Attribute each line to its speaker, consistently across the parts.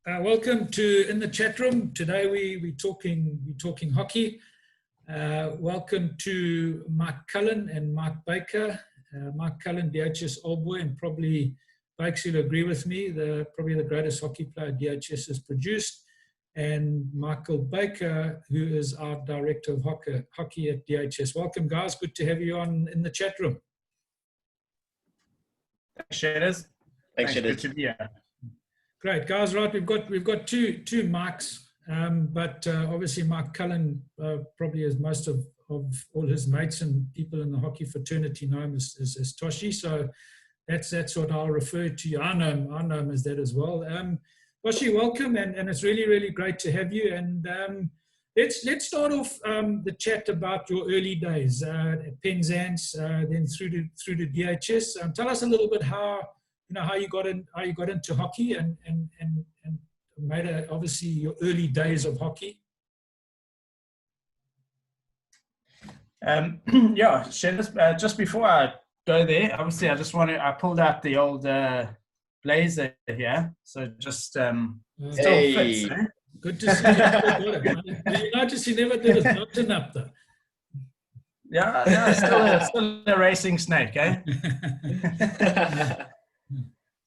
Speaker 1: Welcome to In the Chat Room. Today we're talking hockey. Welcome to Mike Cullen and Mike Baker. Mike Cullen, DHS Old Boy, and probably Bakes will agree with me, probably the greatest hockey player DHS has produced. And Michael Baker, who is our Director of Hockey at DHS. Welcome, guys. Good to have you on In the Chat Room.
Speaker 2: Thanks, Shadders.
Speaker 3: Thanks, Shadders.
Speaker 2: Good to be here.
Speaker 1: Great, guys. Right, we've got two mics, but obviously Mike Cullen probably, as most of all his mates and people in the hockey fraternity know him as Toshi. So that's what I'll refer to you. I know him as that as well. Toshi, welcome, and it's really great to have you. And let's start off the chat about your early days at Penzance, then through to DHS. Tell us a little bit how you got into hockey and made obviously your early days of hockey.
Speaker 2: Yeah, Shadders, just before I go there, obviously I pulled out the old blazer here, so just still fits, eh?
Speaker 1: Good to see you. You notice he never did his button up though.
Speaker 2: Yeah, still a racing snake, eh?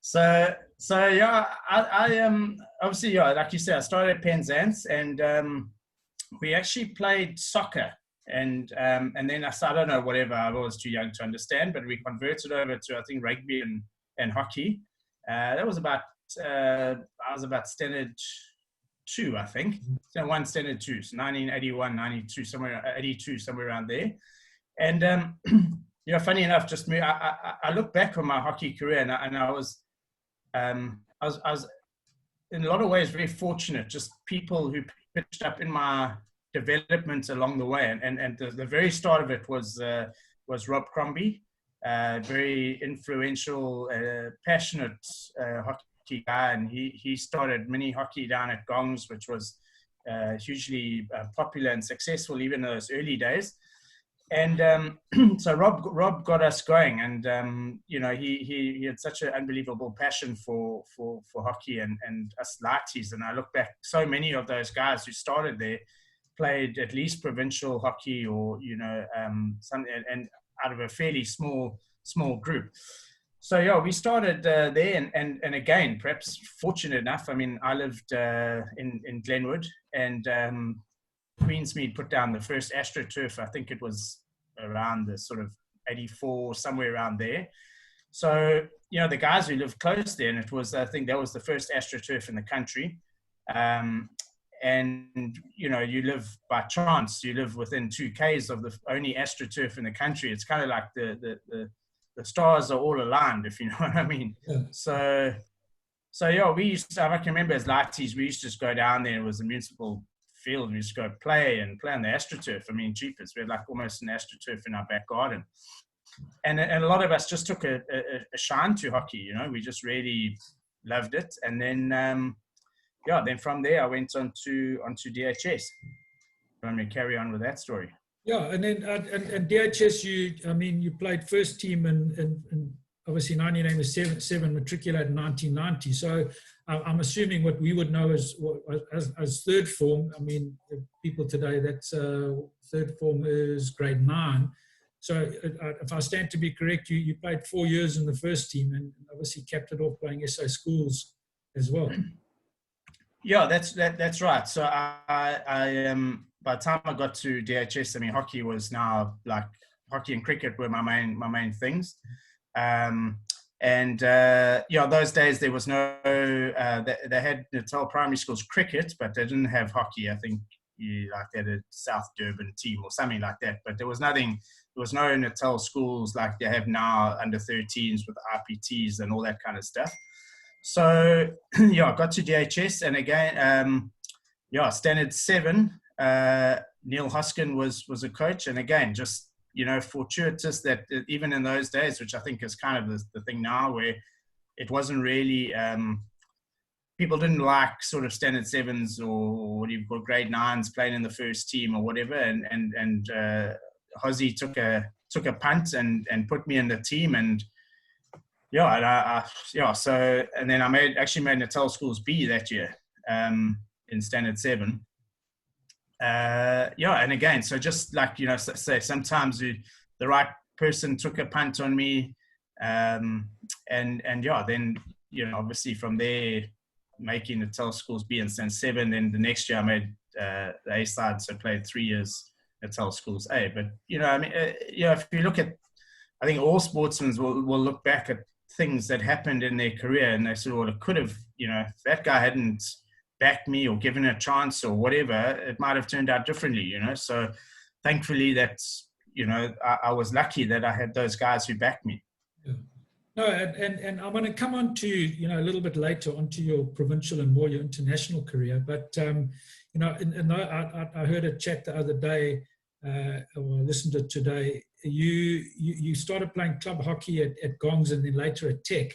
Speaker 2: So yeah, I obviously, yeah, like you said, I started at Penzance, and we actually played soccer, and then I don't know, whatever, I was too young to understand, but we converted over to, I think, rugby and hockey. That was about I was about standard 2, I think. So 1 standard 2, so 1981, 92, somewhere 82, somewhere around there. And funny enough, just me, I look back on my hockey career, and I was in a lot of ways very fortunate. Just people who pitched up in my development along the way, and the very start of it was Rob Crombie. Very influential, passionate hockey guy, and he started mini hockey down at Gongs, which was hugely popular and successful even in those early days. And so Rob got us going, and he had such an unbelievable passion for hockey and us lighties. And I look back, so many of those guys who started there played at least provincial hockey, or some, and out of a fairly small group. So yeah, we started there, and again, perhaps fortunate enough, I mean, I lived in Glenwood, and Queensmead put down the first AstroTurf. I think it was around the sort of 84, somewhere around there. So the guys who lived close there, and it was, I think that was the first AstroTurf in the country. And you live by chance, you live within 2 Ks of the only AstroTurf in the country. It's kind of like the stars are all aligned, if you know what I mean. Yeah. So yeah, we used to, I can remember as lighties, we used to just go down there. It was a municipal field. We used to go play on the AstroTurf. I mean, jeepers, we had like almost an AstroTurf in our back garden. And a lot of us just took a shine to hockey, we just really loved it. And then, then from there I went on to DHS. Let me carry on with that story.
Speaker 1: Yeah, and then and DHS, you played first team in obviously 1987, matriculated in 1990. So I'm assuming what we would know as third form. I mean, people today, that's third form is grade 9. So if I stand to be correct, you played 4 years in the first team, and obviously capped it off playing SA schools as well.
Speaker 2: Yeah, that's right. So I by the time I got to DHS, I mean, hockey was now, like, hockey and cricket were my main things. Those days there was no, they had Natal primary schools cricket, but they didn't have hockey. I think they had a South Durban team or something like that, but there was no Natal schools like they have now, under 13s with RPTs and all that kind of stuff. So yeah, I got to DHS, and again, standard 7, Neil Hoskin was a coach, and again, just fortuitous that even in those days, which I think is kind of the thing now, where it wasn't really, people didn't like sort of standard 7s or what you call grade 9s playing in the first team or whatever, and Hossie took a punt and put me in the team, and so, and then I made Natal Schools B that year. in standard 7. And again, so just like, say sometimes the right person took a punt on me, and then, obviously from there, making the Natal schools B in standard 7. Then the next year I made the A side, so played 3 years Natal schools A. But if you look at, I think all sportsmen will look back at things that happened in their career and they say, well, it could have, if that guy hadn't backed me or given a chance or whatever, it might have turned out differently, So thankfully that's, I was lucky that I had those guys who backed me.
Speaker 1: Yeah. No, and I'm going to come on to, a little bit later onto your provincial and more your international career. But, I heard a chat the other day, or listened to it today. You started playing club hockey at Gongs and then later at Tech.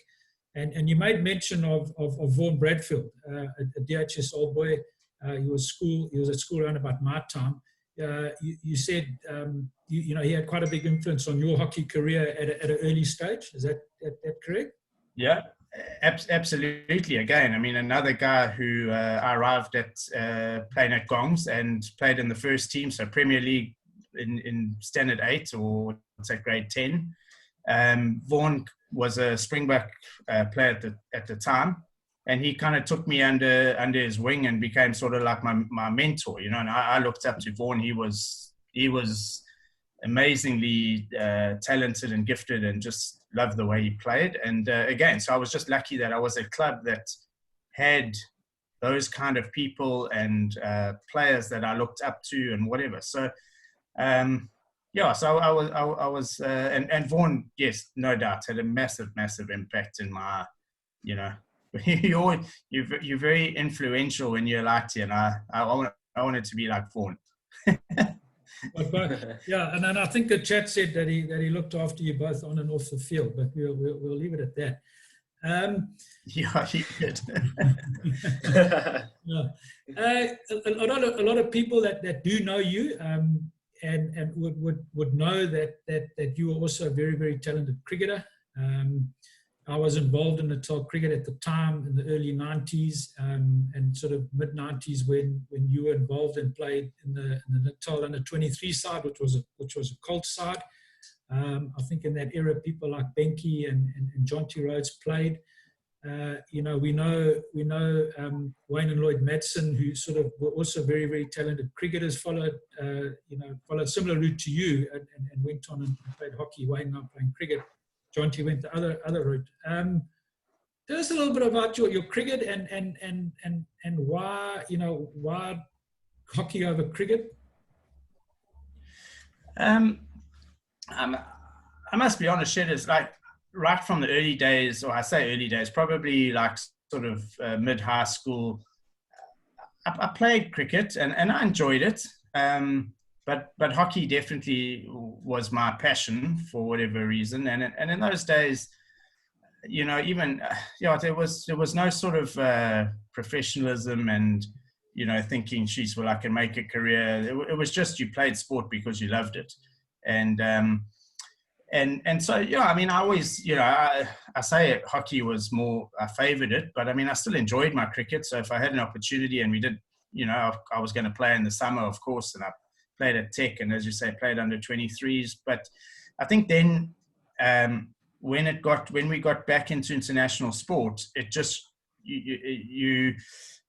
Speaker 1: And you made mention of Vaughan Bradfield, a DHS Old Boy. He was at school around about my time. You said, he had quite a big influence on your hockey career at an early stage. Is that correct?
Speaker 2: Yeah, absolutely. Again, I mean, another guy who I arrived at playing at Gongs and played in the first team, so Premier League in standard 8 or it's at grade 10. Vaughan was a Springbok player at the time, and he kind of took me under his wing and became sort of like my mentor, and I looked up to Vaughan. He was amazingly talented and gifted and just loved the way he played. And again, so I was just lucky that I was at a club that had those kind of people and players that I looked up to and whatever. So so I was and Vaughan, yes, no doubt, had a massive impact in my, you're very influential when you're like, and I wanted to be like Vaughan.
Speaker 1: Yeah, and then I think the chat said that he looked after you both on and off the field, but we'll leave it at that.
Speaker 2: Yeah, he did.
Speaker 1: Yeah. A lot of people that do know you and would know that you were also a very, very talented cricketer. I was involved in Natal cricket at the time in the early 90s and sort of mid 90s when you were involved and played in the Natal under 23 side, which was a Colt side. I think in that era, people like Benke and Jonty Rhodes played. We know Wayne and Lloyd Madsen, who sort of were also very, very talented cricketers, followed similar route to you and went on and played hockey. Wayne now playing cricket. Jonty went the other route. Tell us a little bit about your cricket and why hockey over cricket.
Speaker 2: I must be honest, Shed, is like right from the early days, or I say early days, probably like sort of mid-high school, I played cricket and I enjoyed it. But hockey definitely was my passion for whatever reason. And in those days, there was no sort of professionalism and, thinking, geez, well, I can make a career. It was just you played sport because you loved it. And so, I mean, I always, I say hockey was more, I favored it, but I mean, I still enjoyed my cricket. So if I had an opportunity and we did, I was going to play in the summer, of course, and I played at Tech and, as you say, played under 23s. But I think then when we got back into international sport, it just, you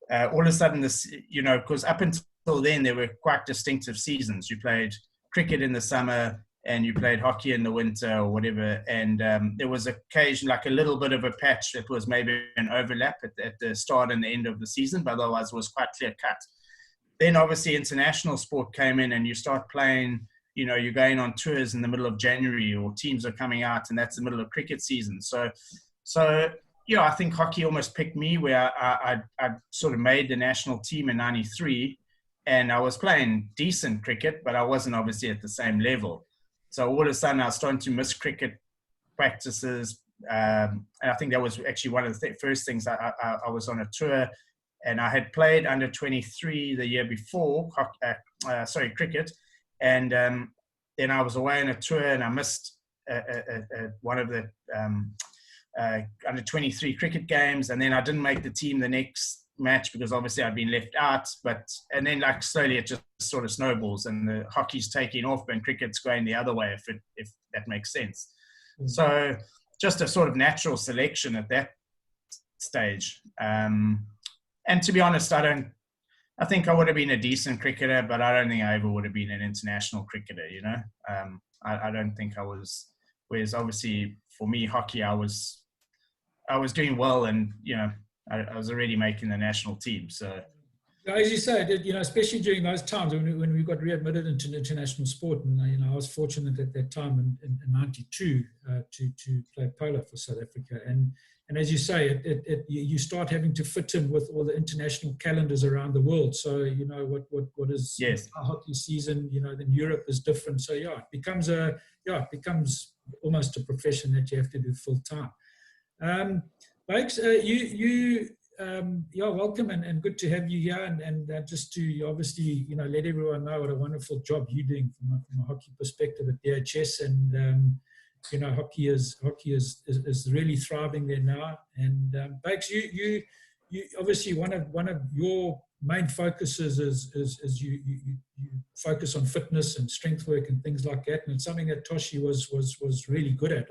Speaker 2: all of a sudden this, because up until then there were quite distinctive seasons. You played cricket in the summer and you played hockey in the winter or whatever. And there was occasion, like a little bit of a patch that was maybe an overlap at the start and the end of the season, but otherwise it was quite clear cut. Then obviously international sport came in and you start playing, you're going on tours in the middle of January or teams are coming out and that's the middle of cricket season. So I think hockey almost picked me where I sort of made the national team in 93 and I was playing decent cricket, but I wasn't obviously at the same level. So all of a sudden I was starting to miss cricket practices. And I think that was actually one of the first things. I was on a tour and I had played under 23 the year before, cricket. And then I was away on a tour and I missed one of the under 23 cricket games. And then I didn't make the team the match because obviously I'd been left out, and then like slowly it just sort of snowballs and the hockey's taking off and cricket's going the other way, if that makes sense. So just a sort of natural selection at that stage. And to be honest, I think I would have been a decent cricketer, but I don't think I ever would have been an international cricketer, you know. I don't think I was, whereas obviously for me, hockey, I was doing well, and, you know, I was already making the national team. So,
Speaker 1: as you say, you know, especially during those times when we got readmitted into international sport, and, you know, I was fortunate at that time in '92 to play polo for South Africa, and as you say, you start having to fit in with all the international calendars around the world. So, you know, what is
Speaker 2: yes,
Speaker 1: a hockey season, you know, then Europe is different. So yeah, it becomes almost a profession that you have to do full time. Bakes, you're welcome, and good to have you here, and just to obviously, you know, let everyone know what a wonderful job you're doing from a hockey perspective at DHS, and you know, hockey is really thriving there now. And Bakes, you obviously one of your main focuses is you focus on fitness and strength work and things like that, and it's something that Toshi was really good at.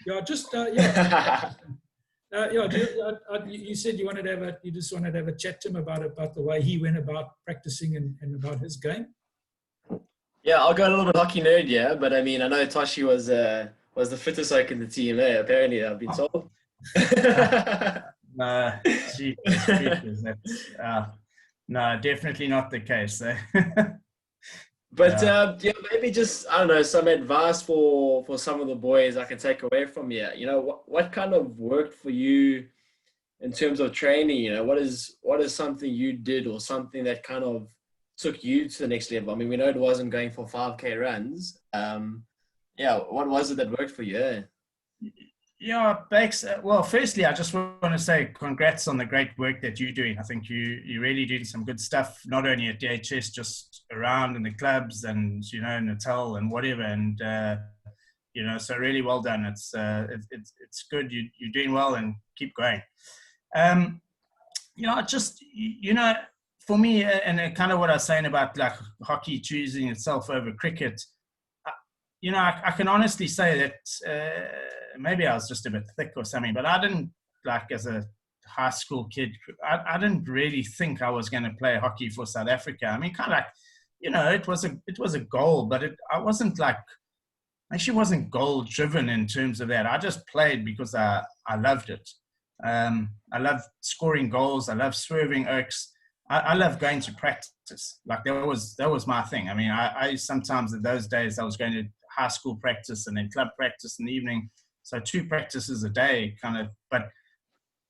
Speaker 1: You said you just wanted to have a chat to him about the way he went about practicing and about his game.
Speaker 3: Yeah, I'll go a little bit hockey nerd, yeah, but I mean, I know Toshi was the fittest oak in the team, apparently, I've been told.
Speaker 2: No, definitely not the case.
Speaker 3: But yeah, maybe just, I don't know, some advice for some of the boys I can take away from here. You know, what kind of worked for you in terms of training? You know, what is something you did or something that kind of took you to the next level? I mean, we know it wasn't going for 5K runs. Yeah, what was it that worked for you?
Speaker 2: Yeah, Bakes. Well, firstly, I just want to say congrats on the great work that you're doing. I think you're really doing some good stuff, not only at DHS, just around in the clubs and, you know, Natal and whatever. And, you know, so really well done. It's good. You're doing well, and keep going. You know, just, you know, for me, and kind of what I was saying about like hockey choosing itself over cricket, you know, I can honestly say that maybe I was just a bit thick or something, but I didn't, like, as a high school kid, I didn't really think I was going to play hockey for South Africa. I mean, kind of like, you know, it was a goal, but I wasn't like, actually wasn't goal driven in terms of that. I just played because I loved it. I love scoring goals. I love swerving oaks. I love going to practice. Like that was my thing. I mean, I sometimes in those days I was going to high school practice and then club practice in the evening. So 2 practices a day kind of, but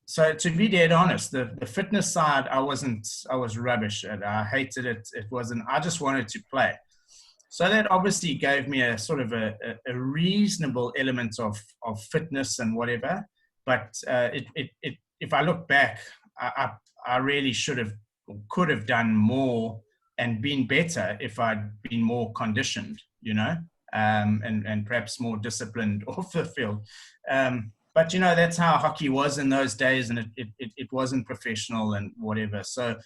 Speaker 2: so to be dead honest, the fitness side, I was rubbish at. I hated it. It wasn't, I just wanted to play. So that obviously gave me a sort of a reasonable element of fitness and whatever. But if I look back, I really should have, could have done more and been better if I'd been more conditioned, you know, and perhaps more disciplined off the field. But, you know, that's how hockey was in those days, and it wasn't professional and whatever. So,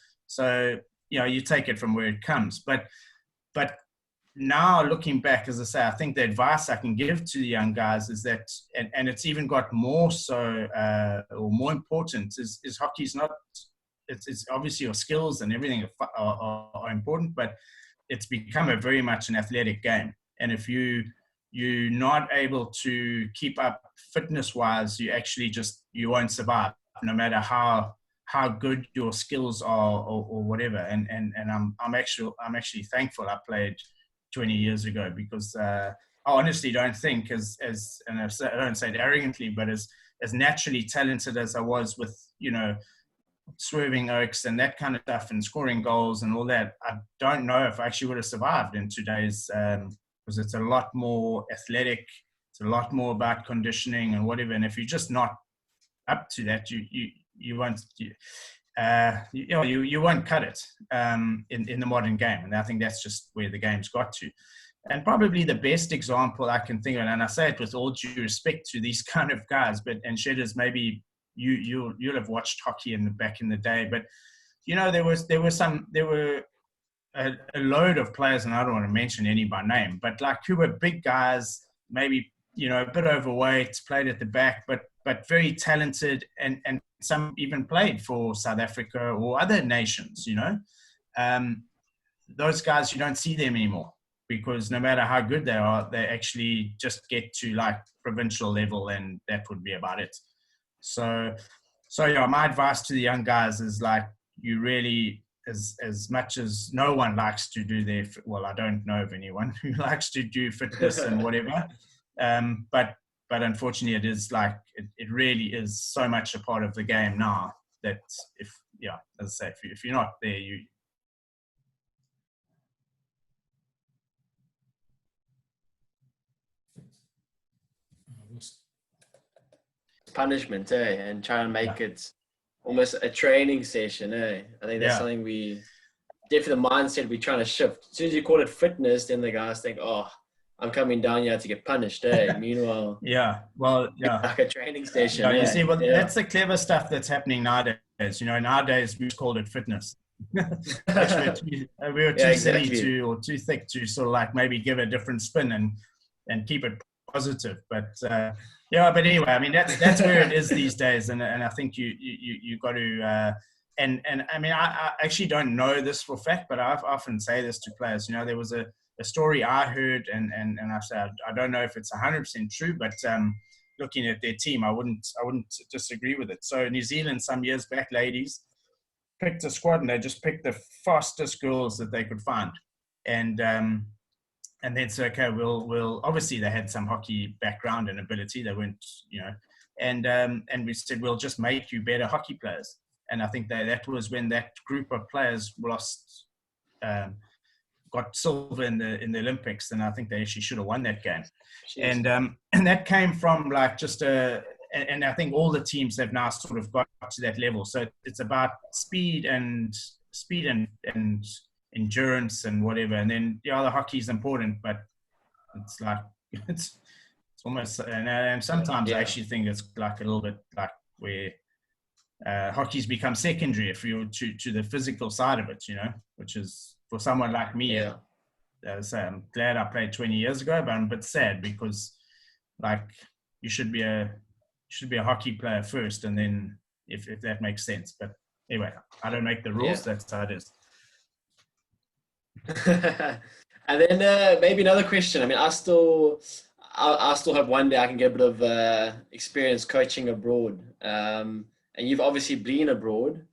Speaker 2: you know, you take it from where it comes. But now looking back, as I say, I think the advice I can give to the young guys is that, and it's even got more so, or more important, is hockey's not, it's obviously your skills and everything are important, but it's become a very much an athletic game. And if you're not able to keep up fitness wise, you won't survive, no matter how good your skills are or whatever. And I'm actually thankful I played 20 years ago, because I honestly don't think and I don't say it arrogantly, but as naturally talented as I was with, you know, swerving oaks and that kind of stuff and scoring goals and all that, I don't know if I actually would have survived in today's, because it's a lot more athletic. It's a lot more about conditioning and whatever. And if you're just not up to that, you won't, you won't cut it in the modern game. And I think that's just where the game's got to. And probably the best example I can think of, and I say it with all due respect to these kind of guys, and Shedders maybe you'll have watched hockey back in the day, but there were a load of players, and I don't want to mention any by name, but like who were big guys, maybe a bit overweight, played at the back, but very talented, and some even played for South Africa or other nations. Those guys, you don't see them anymore, because no matter how good they are, they actually just get to like provincial level, and that would be about it. So yeah, my advice to the young guys is like, you really, as much as no one likes to do I don't know of anyone who likes to do fitness and whatever, but unfortunately it is like, it really is so much a part of the game now that as I say, if you're not there,
Speaker 3: punishment, and try and make it almost a training session, I think that's something definitely the mindset we're trying to shift. As soon as you call it fitness, then the guys think, oh, I'm coming down here to get punished, Meanwhile, like a training session.
Speaker 2: You see, that's the clever stuff that's happening nowadays. Nowadays we called it fitness. we were too silly or too thick to sort of like maybe give a different spin and keep it positive. But but anyway, I mean that's where it is these days, and I think you got to and I mean I actually don't know this for a fact, but I often say this to players. There was a story I heard, and I said I don't know if it's 100% true, but looking at their team, I wouldn't disagree with it. So New Zealand some years back, ladies picked a squad, and they just picked the fastest girls that they could find, and then said, okay, we'll obviously they had some hockey background and ability. They weren't, and we said, we'll just make you better hockey players. And I think that was when that group of players got silver in the Olympics, and I think they actually should have won that game. And that came from like just and I think all the teams have now sort of got to that level. So it's about speed and endurance and whatever. And then the hockey is important, but it's like it's almost, and sometimes I actually think it's like a little bit like where hockey's become secondary if you're to the physical side of it, which is for someone like me. As I say, I'm glad I played 20 years ago, but I'm a bit sad because like you should be a hockey player first, and then if that makes sense. But anyway, I don't make the rules. That's how it is.
Speaker 3: And then maybe another question. I mean, I still hope one day I can get a bit of experience coaching abroad. And you've obviously been abroad.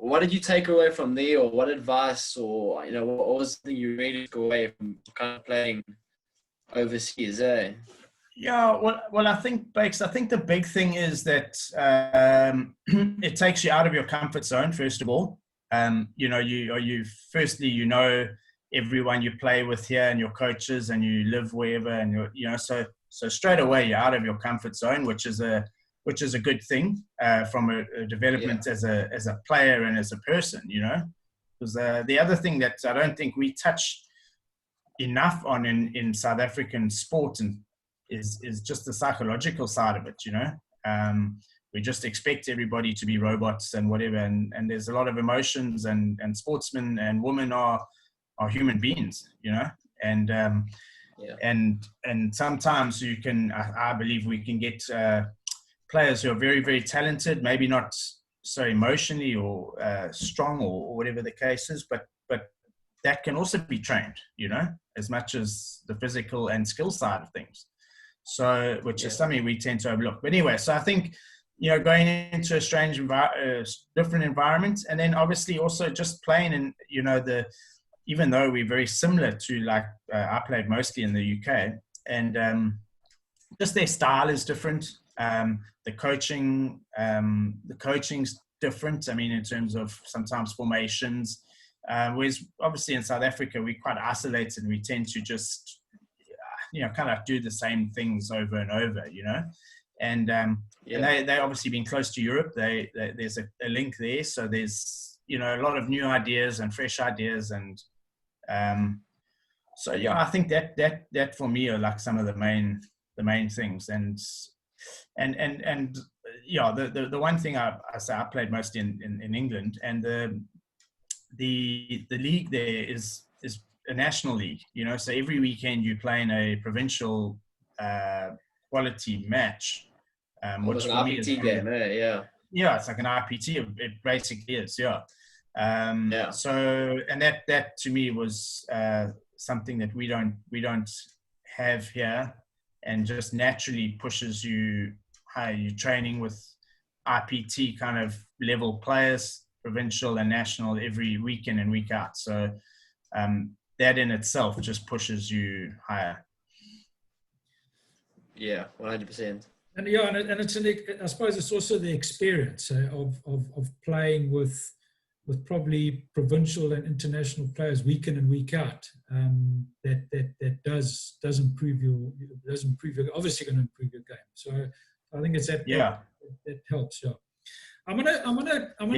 Speaker 3: What did you take away from there, or what advice, or what was the thing you really took away from kind of playing overseas?
Speaker 2: Yeah, well, I think, Bakes, I think the big thing is that it takes you out of your comfort zone, first of all. You firstly, everyone you play with here and your coaches, and you live wherever, and so straight away you're out of your comfort zone, which is a good thing from a development as a player and as a person, because the other thing that I don't think we touch enough on in South African sport is just the psychological side of it. We just expect everybody to be robots and whatever, and there's a lot of emotions, and sportsmen and women are human beings, and sometimes you can, I believe we can get players who are very, very talented, maybe not so emotionally or strong or whatever the case is, but that can also be trained, as much as the physical and skill side of things. So, which is something we tend to overlook. But anyway, so I think, going into a strange, different environment, and then obviously also just playing in, even though we're very similar to, like, I played mostly in the UK, and just their style is different. The coaching's different. I mean, in terms of sometimes formations, whereas obviously in South Africa, we're quite isolated. We tend to just, kind of do the same things over and over, and they obviously being close to Europe, there's a link there. So there's, a lot of new ideas and fresh ideas. And so, I think that for me are like some of the main things. And yeah, the one thing I say, I played mostly in England, and the league there is a national league, you know, so every weekend you play in a provincial quality match, which
Speaker 3: an
Speaker 2: for me is
Speaker 3: RPT game, yeah.
Speaker 2: Yeah, it's like an RPT. It basically is, yeah.
Speaker 3: Yeah.
Speaker 2: So, and that to me was something that we don't have here, and just naturally pushes you higher. You're training with RPT kind of level players, provincial and national, every week in and week out. So that in itself just pushes you higher.
Speaker 3: Yeah, 100%.
Speaker 1: And yeah, and it's I suppose it's also the experience of playing with probably provincial and international players week in and week out. That does improve your obviously going to improve your game. So I think it's that helps. Yeah. I'm gonna come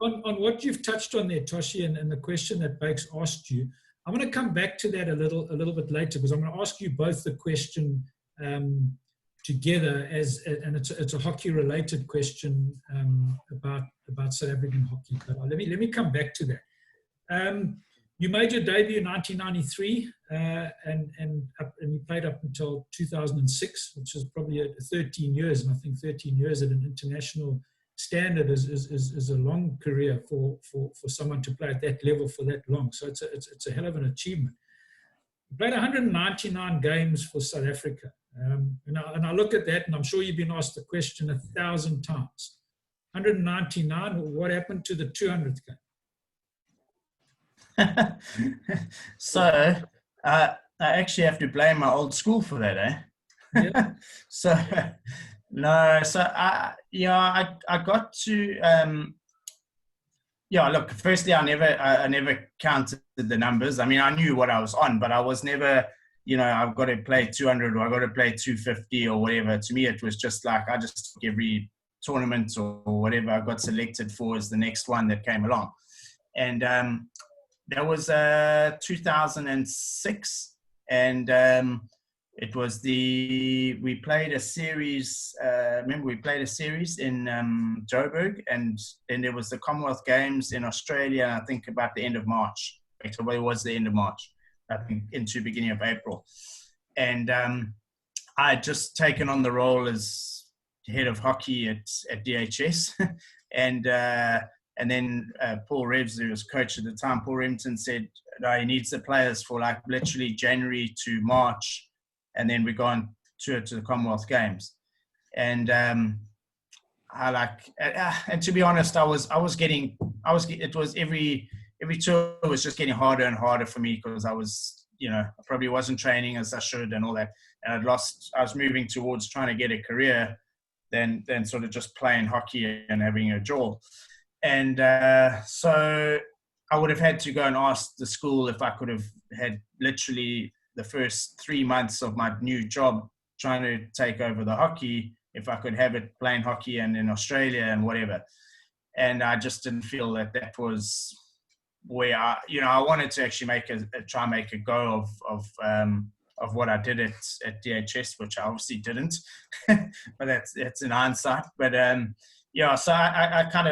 Speaker 1: on what you've touched on there, Toshi, and the question that Bakes asked you. I'm going to come back to that a little bit later, because I'm going to ask you both the question together and it's a hockey related question about South African hockey. But let me come back to that. You made your debut in 1993 and you played up until 2006, which is probably 13 years, and I think 13 years at an international standard is a long career for someone to play at that level for that long. So it's a hell of an achievement. You played 199 games for South Africa. And I look at that, and I'm sure you've been asked the question 1,000 times. 199, what happened to the 200th game?
Speaker 2: So I actually have to blame my old school for that, eh? Yeah. So I got to look, firstly, I never counted the numbers. I mean, I knew what I was on, but I was never, I've got to play 200 or I've got to play 250 or whatever. To me, it was just like, I just took every tournament or whatever I got selected for as the next one that came along. And that was 2006. And it was we played a series, remember we played a series in Joburg, and then there was the Commonwealth Games in Australia, I think about the end of March. Actually, it was the end of March, I think into beginning of April. And I had just taken on the role as head of hockey at DHS. And then Paul Revs, who was coach at the time, Paul Remington said, no, he needs the players for like literally January to March. And then we go on tour to the Commonwealth Games. And and to be honest, it was every tour was just getting harder and harder for me, because I was, I probably wasn't training as I should and all that. And I was moving towards trying to get a career than sort of just playing hockey and having a jaw. And so I would have had to go and ask the school if I could have had literally the first 3 months of my new job trying to take over the hockey, if I could have it playing hockey and in Australia and whatever. And I just didn't feel that was where I wanted to actually try and make a go of what I did at DHS, which I obviously didn't, but that's in hindsight. But so I kind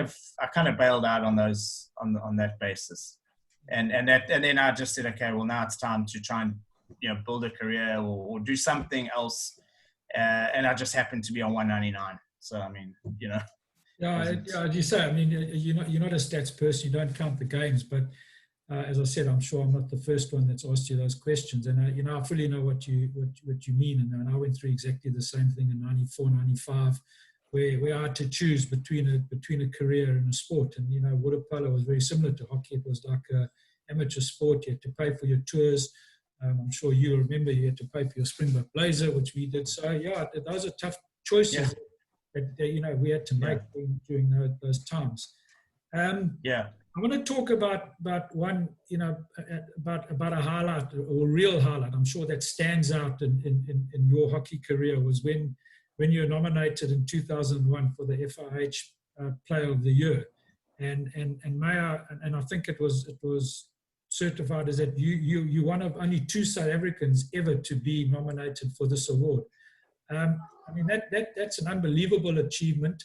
Speaker 2: of bailed out on that basis, and then I just said, okay, well, now it's time to try and build a career or do something else, and I just happened to be on 199. So I mean,
Speaker 1: as you say, I mean, you're not a stats person. You don't count the games, but as I said, I'm sure I'm not the first one that's asked you those questions, and I fully know what you mean, and I went through exactly the same thing in 94, 95. Where I had to choose between a career and a sport. And, water polo was very similar to hockey. It was like an amateur sport. You had to pay for your tours. I'm sure you remember you had to pay for your Springbok blazer, which we did. So, those are tough choices that we had to make during those times. I want to talk about one, about a highlight or a real highlight. I'm sure that stands out in your hockey career was when you were nominated in 2001 for the FIH Player of the Year, and I think it was certified as that you one of only 2 South Africans ever to be nominated for this award. I mean, that's an unbelievable achievement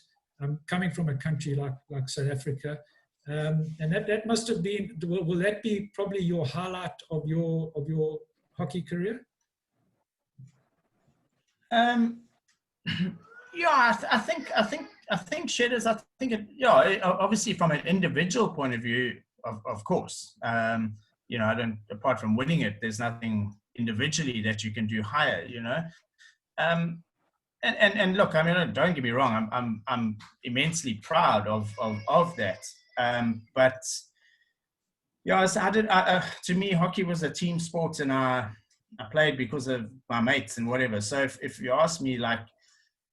Speaker 1: coming from a country like South Africa. And that must have been, will that be probably your highlight of your hockey career?
Speaker 2: Yeah, I think Shedders, I think it, yeah, obviously from an individual point of view, of course, you know, I don't, apart from winning it, there's nothing individually that you can do higher, you know. And look, I mean, don't get me wrong, I'm immensely proud of that. But yeah, to me, hockey was a team sport, and I played because of my mates and whatever. So if you ask me, like,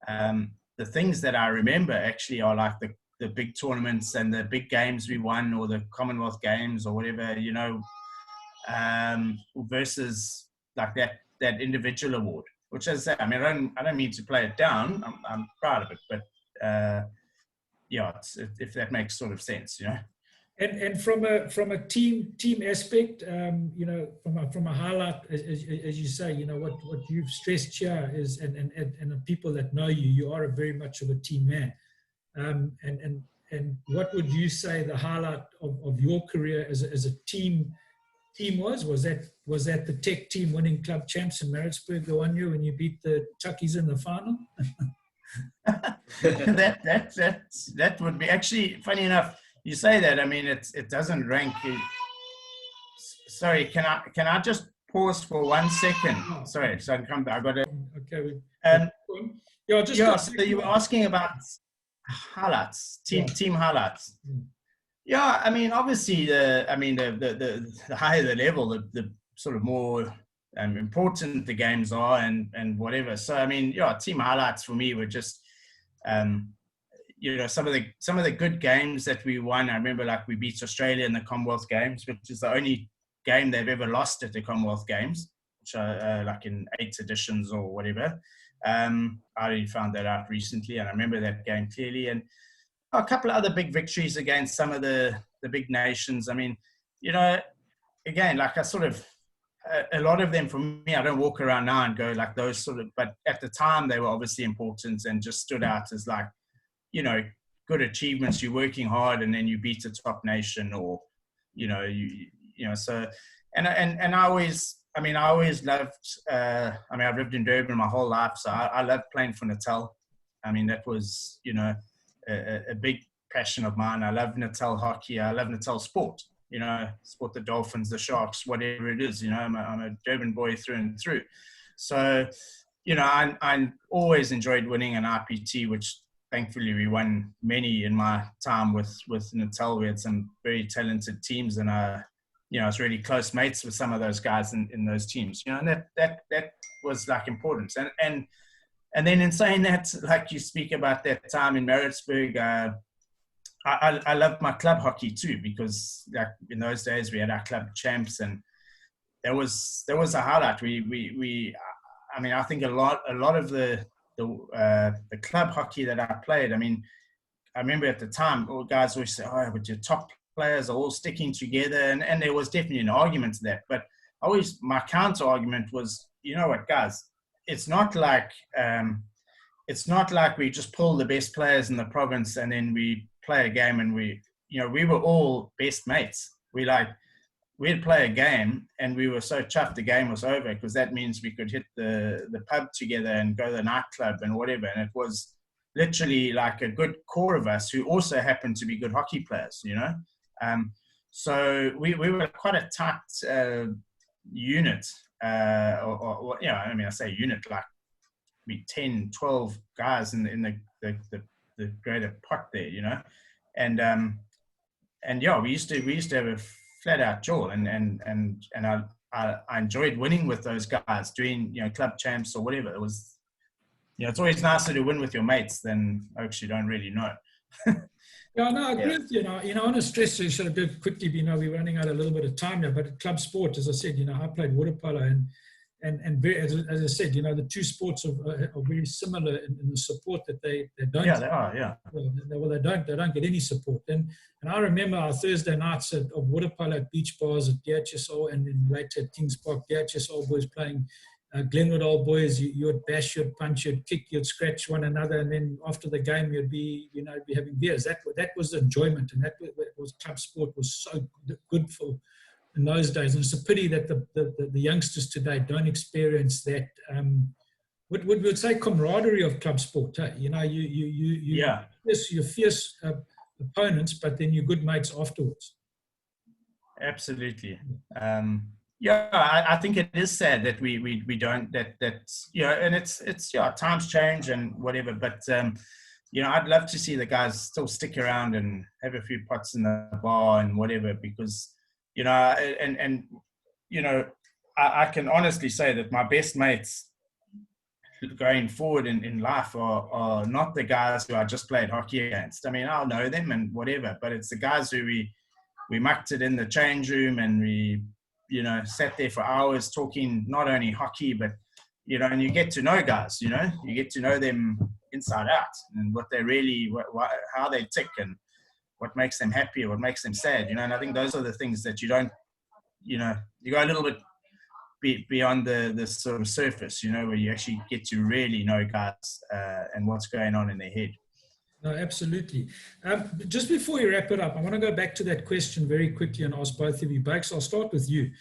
Speaker 2: the things that I remember actually are like the big tournaments and the big games we won, or the Commonwealth Games or whatever, you know, versus like that individual award, which, as I say, I mean, I don't mean to play it down. I'm proud of it, but yeah, if that makes sort of sense, you know.
Speaker 1: And from a team aspect, you know, from a highlight, as you say, you know, what you've stressed here is, and the people that know you are very much of a team man. And what would you say the highlight of your career as a team was? Was that the Tech team winning club champs in Maritzburg the one year when you beat the Tuckies in the final?
Speaker 2: that would be, actually, funny enough, you say that. I mean, it doesn't rank. Sorry, can I just pause for 1 second? Sorry, so I can come back. I got it.
Speaker 1: Okay.
Speaker 2: Yeah. So you were asking about highlights, team highlights. Yeah, I mean, obviously, the higher the level, the sort of more important the games are, and whatever. So I mean, yeah, team highlights for me were just. You know, some of the good games that we won. I remember, like, we beat Australia in the Commonwealth Games, which is the only game they've ever lost at the Commonwealth Games, which are like in 8 editions or whatever. I only found that out recently, and I remember that game clearly. And a couple of other big victories against some of the big nations. I mean, you know, again, like, I sort of, a lot of them for me, I don't walk around now and go like those sort of, but at the time they were obviously important and just stood out as, like, you know, good achievements. You're working hard and then you beat a top nation, or, you know, you know, so, and I always loved, I mean, I've lived in Durban my whole life, so I loved playing for Natal. I mean, that was, you know, a big passion of mine. I love Natal hockey. I love Natal sport, you know, sport, the Dolphins, the Sharks, whatever it is, you know, I'm a Durban boy through and through. So, you know, I always enjoyed winning an IPT, which thankfully we won many in my time with Natal. We had some very talented teams, and you know, I was really close mates with some of those guys in those teams, you know, and that was, like, important. And then in saying that, like, you speak about that time in Maritzburg, I loved my club hockey too, because, like, in those days we had our club champs, and there was a highlight. We I mean, I think a lot of the club hockey that I played, I mean, I remember at the time, all guys always say, oh, but your top players are all sticking together, and there was definitely an argument to that. But my counter argument was, you know what, guys, it's not like we just pull the best players in the province and then we play a game, and we were all best mates. We'd play a game and we were so chuffed the game was over, because that means we could hit the pub together and go to the nightclub and whatever. And it was literally like a good core of us who also happened to be good hockey players, you know. So we were quite a tight unit, or you know, I mean, I say unit, like we 10, 12 guys in the greater pot there, you know. And yeah, we used to have a flat out jaw, and I enjoyed winning with those guys, doing, you know, club champs or whatever. It was, you know, it's always nicer to win with your mates than folks you don't really know.
Speaker 1: Yeah, no, I agree with you. You know, on a stress issue, a bit quickly, you know, we're running out a little bit of time now, but club sport, as I said, you know, I played water polo, and very, as I said, you know, the two sports are very similar in the support that they don't.
Speaker 2: Yeah, they are. Yeah.
Speaker 1: Well, they don't get any support. And I remember our Thursday nights of water polo at beach bars at DHS Old, and then later at Kings Park, DHS Old Boys playing Glenwood Old Boys, you'd bash, you'd punch, you'd kick, you'd scratch one another, and then after the game you'd be having beers. That was enjoyment, and that was club sport was so good for in those days. And it's a pity that the youngsters today don't experience that. Would say camaraderie of club sport. You're fierce opponents, but then you're good mates afterwards.
Speaker 2: Absolutely. I think it is sad that we don't that's and it's times change and whatever, but I'd love to see the guys still stick around and have a few pots in the bar and whatever, because I can honestly say that my best mates going forward in life are not the guys who I just played hockey against. I mean, I'll know them and whatever, but it's the guys who we mucked it in the change room, and we sat there for hours talking not only hockey, but and you get to know guys, you get to know them inside out, and what they really how they tick, and what makes them happy or what makes them sad, and I think those are the things that you don't, you go a little bit beyond the sort of surface, where you actually get to really know guys and what's going on in their head.
Speaker 1: No, absolutely. Just before we wrap it up, I want to go back to that question very quickly and ask both of you. Bakes, I'll start with you.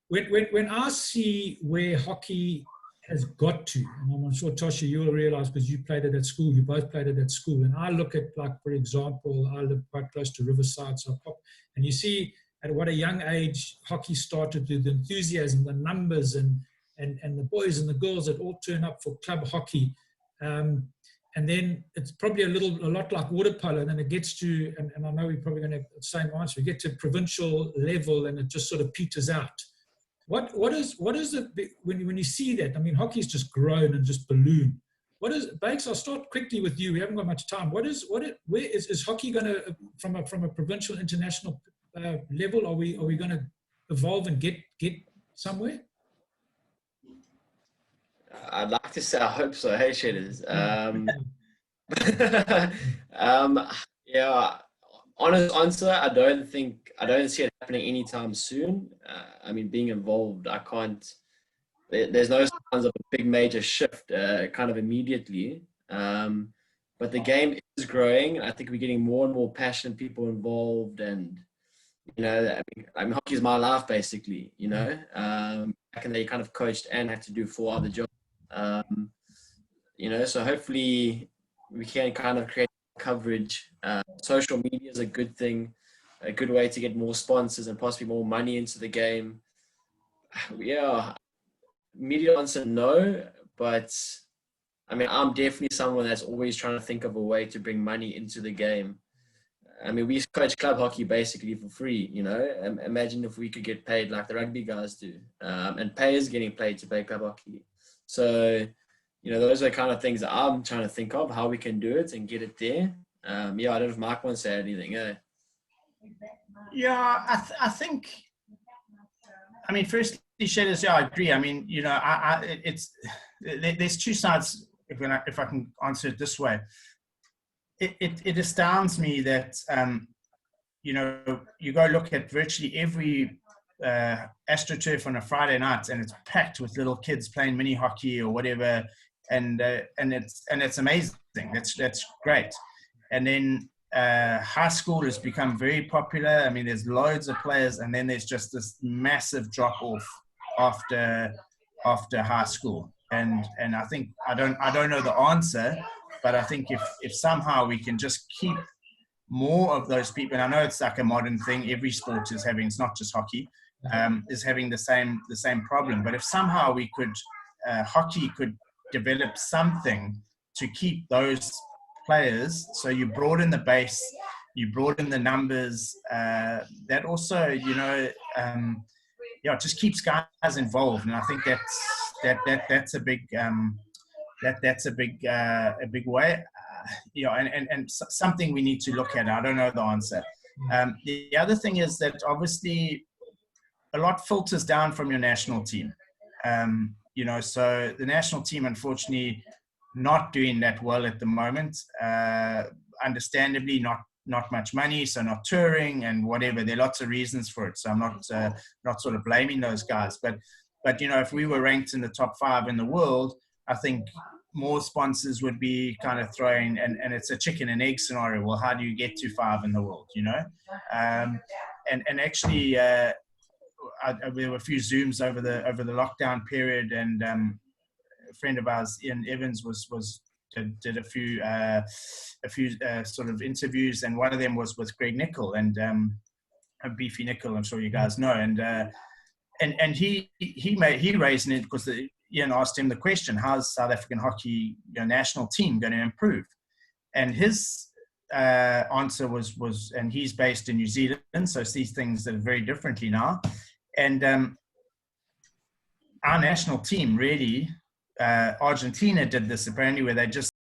Speaker 1: When I see where hockey has got to, and I'm sure, Tasha, you'll realize because you played it at school, you both played it at school, and I look at, like, for example, I live quite close to Riverside, so and you see at what a young age hockey started, with the enthusiasm, the numbers, and the boys and the girls that all turn up for club hockey. And then it's probably a lot like water polo, and then it gets to, and I know we're probably going to have the same answer, we get to provincial level and it just sort of peters out. What is it when you see that? I mean, hockey's just grown and just ballooned. Bakes, I'll start quickly with you. We haven't got much time. Where is hockey going to, from a provincial, international level, are we going to evolve and get somewhere?
Speaker 3: I'd like to say I hope so. Hey, Shedders. Honest answer, I don't see it happening anytime soon. I mean, being involved, I can't. There's no signs of a big major shift kind of immediately. But the game is growing. I think we're getting more and more passionate people involved, and I mean, hockey is my life basically. Back in the day, you kind of coached and had to do 4 other jobs. So hopefully we can kind of create coverage. Social media is a good thing, a good way to get more sponsors and possibly more money into the game. Media answer no, but I mean, I'm definitely someone that's always trying to think of a way to bring money into the game. I mean, we coach club hockey basically for free, Imagine if we could get paid like the rugby guys do, and players getting paid to play club hockey. So, those are the kind of things that I'm trying to think of, how we can do it and get it there. I don't know if Mark wants to say anything.
Speaker 2: Yeah, I think, I mean, firstly, Shedders, I agree. I mean, there's two sides, if I can answer it this way. It astounds me that, you go look at virtually every AstroTurf on a Friday night, and it's packed with little kids playing mini hockey or whatever, and it's amazing. That's great. And then high school has become very popular. I mean, there's loads of players, and then there's just this massive drop off after high school. And I think I don't know the answer, but I think if somehow we can just keep more of those people, and I know it's like a modern thing, every sport is having, it's not just hockey, is having the same problem. But if somehow we could, hockey could develop something to keep those players, so you broaden the base, you broaden the numbers, that also, just keeps guys involved. And I think that's a big a big way, and something we need to look at. I don't know the answer. The other thing is that obviously a lot filters down from your national team. So the national team, unfortunately, not doing that well at the moment. Understandably, not much money, so not touring and whatever. There are lots of reasons for it. So I'm not sort of blaming those guys, but But, you know, if we were ranked in the top 5 in the world, I think more sponsors would be kind of throwing, and it's a chicken and egg scenario. Well, how do you get to 5 in the world, you know? And actually, there were a few Zooms over the lockdown period, and a friend of ours, Ian Evans, did a few sort of interviews, and one of them was with Greg Nicol, and Beefy Nicol, I'm sure you guys know, and he raised it because Ian asked him the question, how's South African hockey, national team going to improve? And his answer was, and he's based in New Zealand, so sees things that are very differently now. And our national team really, Argentina did this apparently, where they just